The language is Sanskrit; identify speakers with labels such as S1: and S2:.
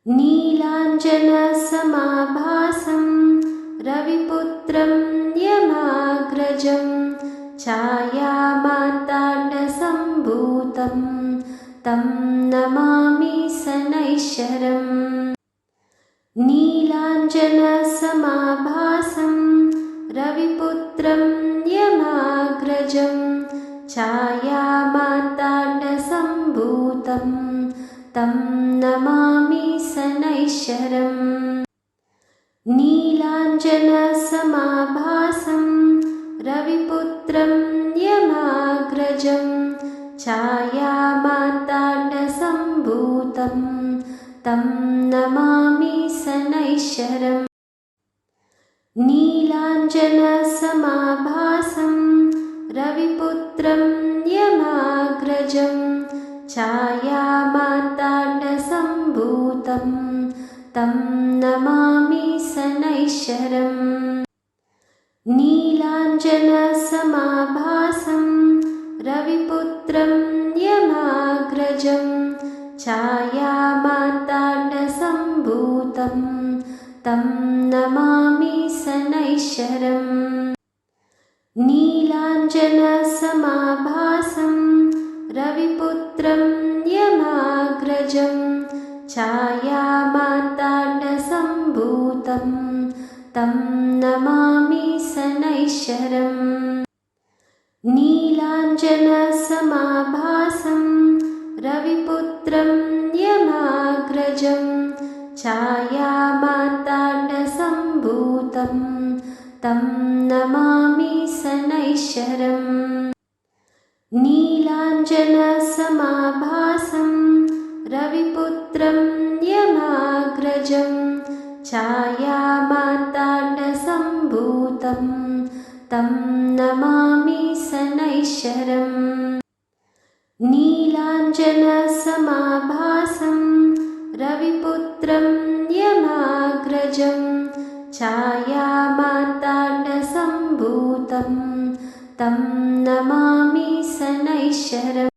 S1: नीलाञ्जनसमाभासं रविपुत्रं यमाग्रजं छायामार्ताण्डसम्भूतं तं नमामि शनैश्चरम्। नीलाञ्जनसमाभासं रविपुत्रं यमाग्रजं छायामार्ताण्डसम्भूतं तं नमामि शनैश्चरम्। नीलाञ्जनसमाभासं रविपुत्रं यमाग्रजं छायामार्ताण्डसम्भूतं तं नमामि शनैश्चरम्। नीलाञ्जनसमाभासं रविपुत्रं यमाग्रजं छायामार्ताण्डसम्भूतं तं नमामि शनैश्चरम्। नीलाञ्जनसमाभासं रविपुत्रं यमाग्रजं छायामार्ताण्डसम्भूतं तं नमामि शनैश्चरम्। नीलाञ्जनसमाभासं रविपुत्रं यमाग्रजं छायामार्ताण्डसम्भूतं तं नमामि शनैश्चरम्। नीलाञ्जनसमाभासं रविपुत्रं यमाग्रजं छायामार्ताण्डसम्भूतं तं नमामि शनैश्चरम्। नीलाञ्जनसमाभासं रविपुत्रं यमाग्रजं छायामार्ताण्डसम्भूतं तं नमामि शनैश्चरम्। नीलाञ्जनसमाभासं रविपुत्रं यमाग्रजं छायामार्ताण्डसम्भूतं तं नमामि शनैश्चरम्।